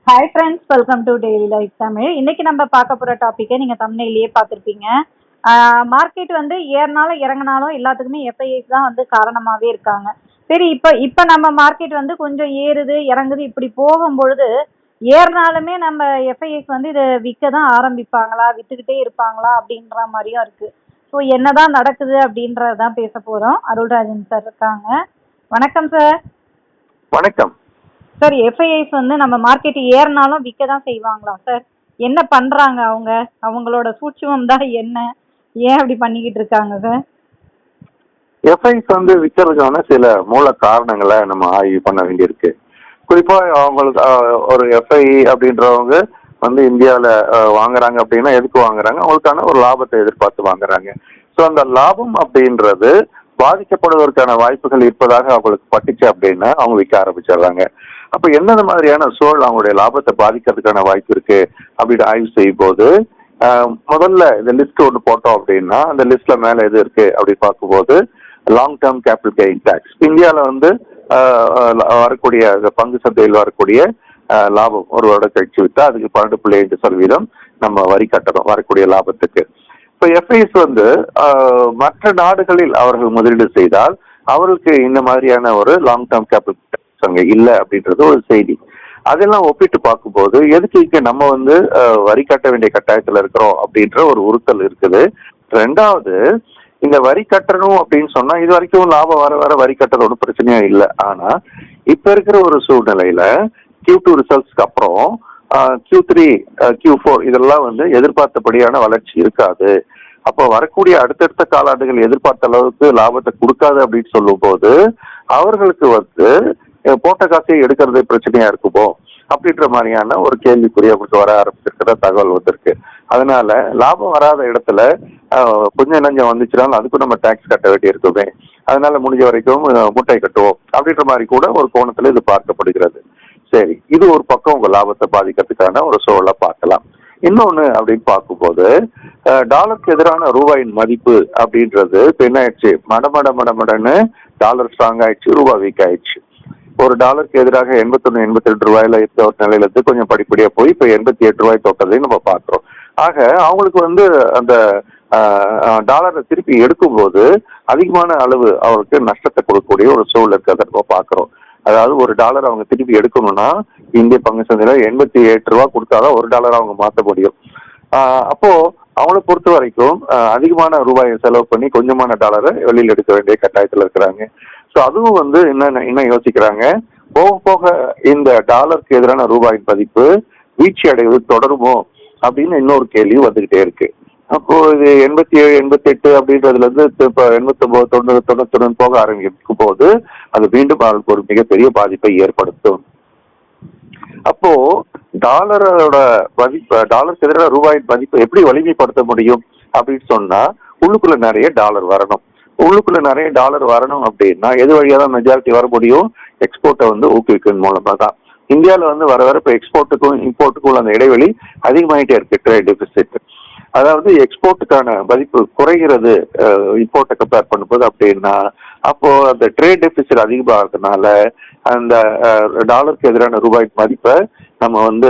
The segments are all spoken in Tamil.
Hi friends, welcome to daily life Tamil. இன்னைக்கு நம்ம பார்க்க போகிற டாப்பிக்கை நீங்கள் தமிழ்லேயே பார்த்துருப்பீங்க. மார்க்கெட் வந்து ஏறினாலும் இறங்கினாலும் எல்லாத்துக்குமே எஃப்ஐஐஸ் தான் வந்து காரணமாகவே இருக்காங்க. சரி, இப்போ நம்ம மார்க்கெட் வந்து கொஞ்சம் ஏறுது இறங்குது இப்படி போகும்பொழுது ஏறினாலுமே நம்ம எஃப்ஐஐஸ் வந்து இதை விற்க தான் ஆரம்பிப்பாங்களா, விற்றுக்கிட்டே இருப்பாங்களா அப்படின்ற மாதிரியும் இருக்குது. ஸோ என்னதான் நடக்குது அப்படின்றதான் பேச போகிறோம். அருள்ராஜன் சார் இருக்காங்க. வணக்கம் சார். வணக்கம் சார். எஃப்ஐஐஸ் வந்து நம்ம மார்க்கெட் ஏறினாலும் விற்க தான் செய்வாங்களா சார்? என்ன பண்றாங்க அவங்க? அவங்களோட சூட்சுமம் தான் என்ன? ஏன் அப்படி பண்ணிக்கிட்டு இருக்காங்க சார்? எஃப்ஐஸ் வந்து விற்கிறதுக்கான சில மூல காரணங்களை நம்ம ஆய்வு பண்ண வேண்டியிருக்கு. குறிப்பா அவங்களுக்கு ஒரு எஃப்ஐ அப்படின்றவங்க வந்து இந்தியாவில் வாங்குறாங்க அப்படின்னா எதுக்கு வாங்குறாங்க? அவங்களுக்கான ஒரு லாபத்தை எதிர்பார்த்து வாங்குறாங்க. ஸோ அந்த லாபம் அப்படின்றது பாதிக்கப்படுவதற்கான வாய்ப்புகள் இருப்பதாக அவங்களுக்கு பட்டுச்சு அப்படின்னா அவங்க விற்க ஆரம்பிச்சிடுறாங்க. அப்ப என்னென்ன மாதிரியான சூழல் அவங்களுடைய லாபத்தை பாதிக்கிறதுக்கான வாய்ப்பு இருக்கு அப்படின்னு ஆய்வு செய்யும் போது முதல்ல இந்த லிஸ்ட் ஒன்று போட்டோம் அப்படின்னா அந்த லிஸ்ட்ல மேல எது இருக்கு அப்படின்னு பார்க்கும்போது long term capital gain tax. இந்தியாவில் வந்து வரக்கூடிய பங்கு சந்தையில் வரக்கூடிய லாபம் ஒரு வருடம் கழிச்சு விட்டா அதுக்கு 12.5% நம்ம வரி கட்டணும் வரக்கூடிய லாபத்துக்கு. இப்போ எஃப்ஐஸ் வந்து மற்ற நாடுகளில் அவர்கள் முதலீடு செய்தால் அவர்களுக்கு இந்த மாதிரியான ஒரு லாங் டேர்ம் கேபிட்டல் அங்க இல்லை அப்படின்றது ஒரு செய்தி. அதெல்லாம் ஒப்பிட்டு பார்க்கும்போது எதுக்கு இங்க நம்ம வந்து வரி கட்ட வேண்டிய கட்டாயத்துல இருக்கிறோம் அப்படின்ற ஒரு உறுத்தல் இருக்குது. ரெண்டாவது, இந்த வரி கட்டணும் அப்படின்னு சொன்னா இது வரைக்கும் லாபம் வர வர வரி கட்டுறது ஒரு பிரச்சனையும் இல்லை. ஆனா இப்ப இருக்கிற ஒரு சூழ்நிலையில Q2 ரிசல்ட்ஸ்க்கு அப்புறம் Q3 Q4 இதெல்லாம் வந்து எதிர்பார்த்தபடியான வளர்ச்சி இருக்காது. அப்போ வரக்கூடிய அடுத்தடுத்த காலாண்டுகள் எதிர்பார்த்த அளவுக்கு லாபத்தை கொடுக்காது அப்படின்னு சொல்லும் போது அவர்களுக்கு வந்து போட்ட காசையை எடுக்கிறது பிரச்சனையா இருக்குமோ அப்படின்ற மாதிரியான ஒரு கேள்விக்குறி அவங்களுக்கு வர ஆரம்பிச்சிருக்கிற தகவல் வந்திருக்கு. அதனால லாபம் வராத இடத்துல கொஞ்சம் நஞ்சம் வந்துச்சுனாலும் அதுக்கும் நம்ம டாக்ஸ் கட்ட வேண்டி இருக்குமே. அதனால முடிஞ்ச வரைக்கும் மூட்டை கட்டுவோம் அப்படின்ற மாதிரி கூட ஒரு கோணத்துல இது பார்க்கப்படுகிறது. சரி, இது ஒரு பக்கம் உங்க லாபத்தை பாதிக்கிறதுக்கான ஒரு சூழலை பார்க்கலாம். இன்னொன்னு அப்படின்னு பார்க்கும்போது டாலருக்கு எதிரான ரூபாயின் மதிப்பு அப்படின்றது என்ன ஆயிடுச்சு, மடமடன்னு டாலர் ஸ்ட்ராங் ஆயிடுச்சு, ரூபாய் வீக் ஆயிடுச்சு. ஒரு டாலருக்கு எதிராக 81 82 ரூபாயில இருக்க ஒரு நிலையில இருந்து கொஞ்சம் படிப்படியா போய் இப்ப 88 ரூபாய் தொட்டதையும் நம்ம பார்க்கிறோம். ஆக அவங்களுக்கு வந்து அந்த டாலரை திருப்பி எடுக்கும்போது அதிகமான அளவு அவருக்கு நஷ்டத்தை கொடுக்கக்கூடிய ஒரு சூழல் இருக்கிறத நம்ம பார்க்கிறோம். அதாவது ஒரு டாலர் அவங்க திருப்பி எடுக்கணும்னா இந்திய பங்கு சந்தையில 88 ரூபா கொடுத்தாதான் ஒரு டாலர் அவங்க மாற்ற முடியும். அப்போ அவங்களை பொறுத்த வரைக்கும் அதிகமான ரூபாயை செலவு பண்ணி கொஞ்சமான டாலரை வெளியில் எடுக்க வேண்டிய கட்டாயத்தில் இருக்கிறாங்க. ஸோ அதுவும் வந்து என்ன யோசிக்கிறாங்க, போக போக இந்த டாலருக்கு எதிரான ரூபாயின் மதிப்பு வீழ்ச்சி அடைவது தொடருமோ அப்படின்னு இன்னொரு கேள்வி வந்துகிட்டே இருக்கு. அப்போ இது 87 88 அப்படின்றதுல இருந்து இப்போ 89 90 91 போக ஆரம்பிக்கும் போது அது மீண்டும் அவருக்கு ஒரு மிகப்பெரிய பாதிப்பை ஏற்படுத்தும். அப்போ டாலரோட மதிப்பு, டாலருக்கு எதிரான ரூபாயின் மதிப்பை எப்படி வலிமைப்படுத்த முடியும் அப்படின்னு சொன்னா உள்ளுக்குள்ள நிறைய டாலர் வரணும். உள்ளுக்குள்ள நிறைய டாலர் வரணும் அப்படின்னா எது வழியா தான் மெஜாரிட்டி வர முடியும்? எக்ஸ்போர்ட்டை வந்து ஊக்குவிக்கும் மூலமா தான். இந்தியாவில் வந்து வர வர இப்போ எக்ஸ்போர்ட்டுக்கும் இம்போர்ட்டுக்கும் அந்த இடைவெளி அதிகமாயிட்டே இருக்கு, ட்ரேட் டெபிசிட். அதாவது எக்ஸ்போர்ட்டுக்கான மதிப்பு குறைகிறது இம்போர்ட்டை கம்பேர் பண்ணும்போது அப்படின்னா அப்போ அந்த ட்ரேட் டெபிசிட் அதிகமாகிறதுனால அந்த டாலருக்கு எதிரான ரூபாய் மதிப்பை நம்ம வந்து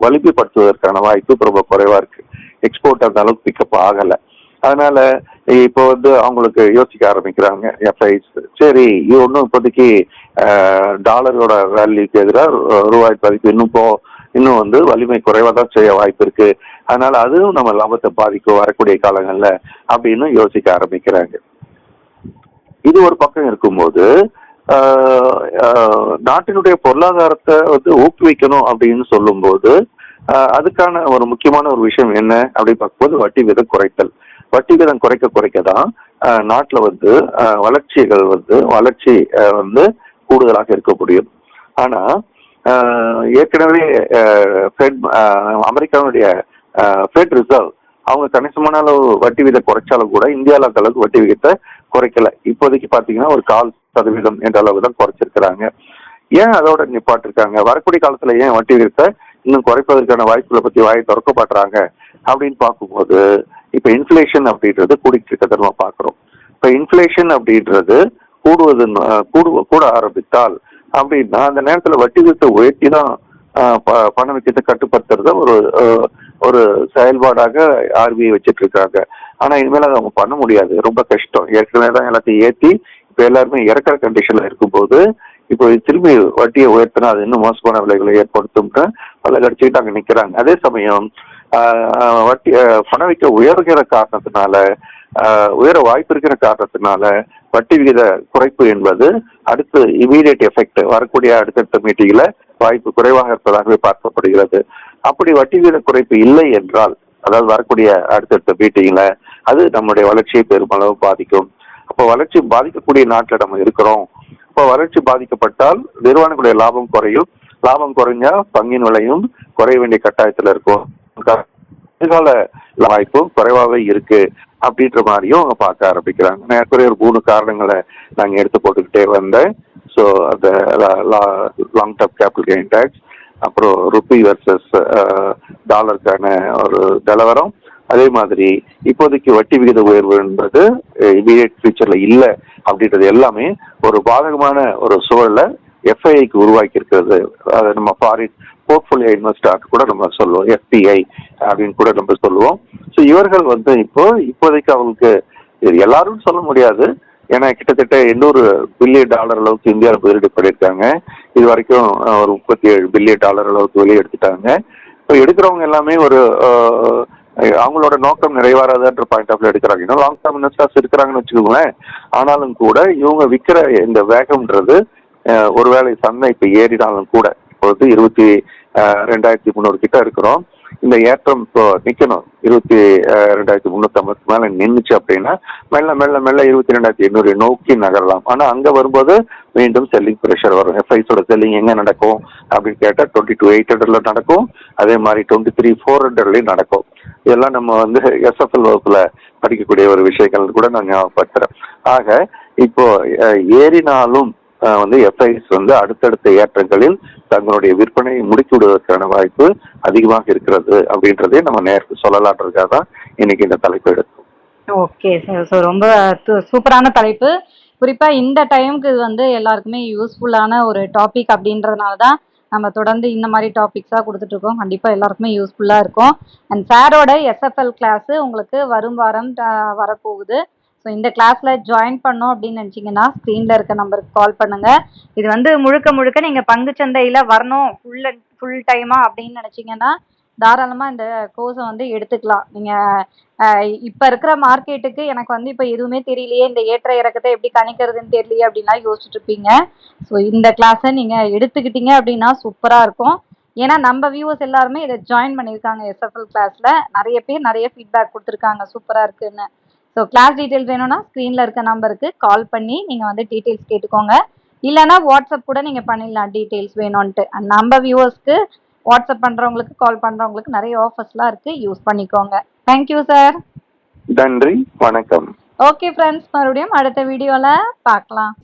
வலிமைப்படுத்துவதற்கான வாய்ப்பு ரொம்ப குறைவா இருக்கு. எக்ஸ்போர்ட் அந்த அளவுக்கு பிக்கப் ஆகலை. அதனால இப்போ வந்து அவங்களுக்கு யோசிக்க ஆரம்பிக்கிறாங்க எஃப்ஐஸ். சரி, இது ஒன்றும் இப்போதைக்கு டாலரோட வேல்யூக்கு எதிராக ரூபாய் மதிப்பு இன்னும் வந்து வலிமை குறைவாக தான் செய்ய வாய்ப்பு இருக்கு. அதனால அதுவும் நம்ம லாபத்தை பாதிக்கும் வரக்கூடிய காலங்கள்ல அப்படின்னு யோசிக்க ஆரம்பிக்கிறாங்க. இது ஒரு பக்கம் இருக்கும்போது நாட்டினுடைய பொருளாதாரத்தை வந்து ஊக்குவிக்கணும் அப்படின்னு சொல்லும்போது அதுக்கான ஒரு முக்கியமான ஒரு விஷயம் என்ன அப்படின்னு பார்க்கும்போது வட்டி விதம் குறைத்தல். வட்டி விதம் குறைக்க தான் நாட்டில் வந்து வளர்ச்சி வந்து கூடுதலாக இருக்க முடியும். ஆனா ஏற்கனவே அமெரிக்காவுடைய ஃபெட் ரிசர்வ் அவங்க கணிசமான அளவு வட்டி விகிதம் குறைச்சாலும் கூட இந்தியாவில் அந்த அளவுக்கு வட்டி விகிதத்தை குறைக்கல. இப்போதைக்கு பாத்தீங்கன்னா ஒரு 0.25% என்ற அளவு தான் குறைச்சிருக்கிறாங்க. ஏன் அதோட நிப்பாட்டிருக்காங்க? வரக்கூடிய காலத்துல ஏன் வட்டி விகிதத்தை இன்னும் குறைப்பதற்கான வாய்ப்புகளை பத்தி வாயை திறக்க பாட்டுறாங்க அப்படின்னு பார்க்கும்போது இப்ப இன்ஃபிளேஷன் அப்படின்றது கூடிட்டு இருக்கிறத நம்ம பாக்குறோம். இப்ப இன்ஃபிளேஷன் அப்படின்றது கூட ஆரம்பித்தால் அப்படின்னா அந்த நேரத்துல வட்டி விகிதத்தை உயர்த்தி தான் பணவீக்கத்தை கட்டுப்படுத்துறத ஒரு ஒரு செயல்பாடாக ஆர்பிஐ வச்சிட்டு இருக்காங்க. ஆனா இனிமேல் அதை அவங்க பண்ண முடியாது, ரொம்ப கஷ்டம். ஏற்கனவே தான் எல்லாத்தையும் ஏற்றி இப்ப எல்லாருமே இறக்குற கண்டிஷன்ல இருக்கும்போது இப்போ திரும்பி வட்டியை உயர்த்தினா அது இன்னும் மோசமான விலைகளை ஏற்படுத்தும்னு பல கட்சிக்கிட்டு அங்க நிக்கிறாங்க. அதே சமயம் வட்டி பணவீக்க உயர்கிற காரணத்தினால உயர வாய்ப்பு இருக்கிற காரணத்தினால வட்டி விகித குறைப்பு என்பது அடுத்து இமீடியட் எஃபெக்ட் வரக்கூடிய அடுத்தடுத்த மீட்டிங்ல வாய்ப்பு குறைவாக இருப்பதாகவே பார்க்கப்படுகிறது. அப்படி வட்டி விகித குறைப்பு இல்லை என்றால், அதாவது வரக்கூடிய அடுத்தடுத்த மீட்டிங்ல அது நம்முடைய வளர்ச்சியை பெருமளவு பாதிக்கும். அப்போ வளர்ச்சி பாதிக்கக்கூடிய நாட்டில் நம்ம இருக்கிறோம். இப்போ வளர்ச்சி பாதிக்கப்பட்டால் நிறுவனங்களுடைய லாபம் குறையும். லாபம் குறைஞ்சா பங்கின் விலையும் குறைய வேண்டிய கட்டாயத்துல இருக்கும். எதிர்கால வாய்ப்பும் குறைவாகவே இருக்கு அப்படின்ற மாதிரியும் அவங்க பார்க்க ஆரம்பிக்கிறாங்க. நிறைய ஒரு 3 காரணங்களை நாங்க எடுத்து போட்டுக்கிட்டே வந்தேன். ஸோ அந்த long term capital gain tax, அப்புறம் ருப்பி வர்சஸ் டாலருக்கான ஒரு நிலவரம், அதே மாதிரி இப்போதைக்கு வட்டி விகித உயர்வு என்பது இமீடியட் ஃபியூச்சர்ல இல்லை அப்படின்றது எல்லாமே ஒரு பாதகமான ஒரு சூழலை எஃப்ஐஐக்கு உருவாக்கி இருக்கிறது. அதை நம்ம ஃபாரின் போர்ட்ஃபோலியோ இன்வெஸ்டர் கூட நம்ம சொல்லுவோம், எஃபிஐ அப்படின்னு கூட நம்ம சொல்லுவோம். ஸோ இவர்கள் இப்போதைக்கு அவங்களுக்கு எல்லாரும் சொல்ல முடியாது, ஏன்னா கிட்டத்தட்ட 800 பில்லியன் டாலர் அளவுக்கு இந்தியாவில் முதலீடு பண்ணியிருக்காங்க. இது வரைக்கும் ஒரு 37 பில்லியன் டாலர் அளவுக்கு வெளியே எடுத்துட்டாங்க. இப்போ எடுக்கிறவங்க எல்லாமே ஒரு அவங்களோட நோக்கம் நிறைவேறாதுன்ற பாயிண்ட் ஆஃப் எடுக்கிறாங்க. இன்னும் லாங் டர்ம் இன்வெஸ்டர்ஸ் இருக்கிறாங்கன்னு வச்சுக்கோங்களேன். ஆனாலும் கூட இவங்க விற்கிற இந்த வேகம்ன்றது ஒருவேளை சந்தை இப்ப ஏறினாலும் கூட இப்போது 22,300 கிட்ட இருக்கிறோம். இந்த ஏற்றம் இப்போ நிக்கணும் 22,350 மேல நின்றுச்சு அப்படின்னா மெல்ல மெல்ல மெல்ல 22,800 நோக்கி நகரலாம். ஆனா அங்க வரும்போது மீண்டும் செல்லிங் ப்ரெஷர் வரும். எஃப்ஐஸோட செல்லிங் எங்க நடக்கும் அப்படின்னு கேட்டா 22,800 நடக்கும். அதே மாதிரி 23,400 நடக்கும். இதெல்லாம் நம்ம எஸ்எஃப்எல் வகுப்புல படிக்கக்கூடிய ஒரு விஷயங்கள் கூட நான் ஞாபகப்படுத்துறேன். ஆக இப்போ ஏறினாலும் எஃப்ஐஸ் அடுத்தடுத்த ஏற்றங்களில் தங்களுடைய விற்பனையை முடித்து விடுவதற்கான வாய்ப்பு அதிகமாக இருக்கிறது அப்படின்றதே நம்ம நேருக்கு சொல்லலான்றதுக்காக தான் இன்னைக்கு இந்த தலைப்பு எடுத்தோம். ஓகே சார், ஸோ ரொம்ப சூப்பரான தலைப்பு. குறிப்பா இந்த டைமுக்கு இது எல்லாருக்குமே யூஸ்ஃபுல்லான ஒரு டாபிக் அப்படின்றதுனால தான் நம்ம தொடர்ந்து இந்த மாதிரி டாபிக்ஸாக கொடுத்துட்டு இருக்கோம். கண்டிப்பாக எல்லாருக்குமே யூஸ்ஃபுல்லாக இருக்கும். அண்ட் சாரோட எஸ்எஃப்எல் கிளாஸு உங்களுக்கு வரும் வாரம் வரப்போகுது. ஸோ இந்த கிளாஸில் ஜாயின் பண்ணோம் அப்படின்னு நினச்சிங்கன்னா ஸ்க்ரீனில் இருக்க நம்பருக்கு கால் பண்ணுங்கள். இது முழுக்க முழுக்க நீங்கள் பங்குச்சந்தையில் வரணும் ஃபுல் டைமாக அப்படின்னு நினச்சிங்கன்னா தாராளமாக இந்த கோர்ஸை எடுத்துக்கலாம். நீங்கள் இப்போ இருக்கிற மார்க்கெட்டுக்கு எனக்கு இப்போ எதுவுமே தெரியலையே, இந்த ஏற்ற இறக்கத்தை எப்படி கணிக்கிறதுன்னு தெரியலையே அப்படின்லாம் யோசிச்சுட்டு இருப்பீங்க. ஸோ இந்த கிளாஸை நீங்கள் எடுத்துக்கிட்டீங்க அப்படின்னா சூப்பராக இருக்கும். ஏன்னா நம்ம வியூவர்ஸ் எல்லாருமே இதை ஜாயின் பண்ணியிருக்காங்க. எஸ்எஃப்எல் கிளாஸில் நிறைய பேர் நிறைய ஃபீட்பேக் கொடுத்துருக்காங்க, சூப்பராக இருக்குன்னு. ஸோ கிளாஸ் டீட்டெயில்ஸ் வேணும்னா ஸ்க்ரீனில் இருக்க நம்பருக்கு கால் பண்ணி நீங்கள் டீட்டெயில்ஸ் கேட்டுக்கோங்க. இல்லைனா வாட்ஸ்அப் கூட நீங்கள் பண்ணிடலாம் டீட்டெயில்ஸ் வேணும்ன்ட்டு. நம்ம வியூவர்ஸ்க்கு வாட்ஸ்அப் பண்ணுறவங்களுக்கு கால் பண்ணுறவங்களுக்கு நிறைய ஆஃபர்ஸ்லாம் இருக்குது, யூஸ் பண்ணிக்கோங்க. Thank you sir. நன்றி, வணக்கம். ஓகே ஃப்ரெண்ட்ஸ், மறுபடியும் அடுத்த வீடியோவில் பார்க்கலாம்.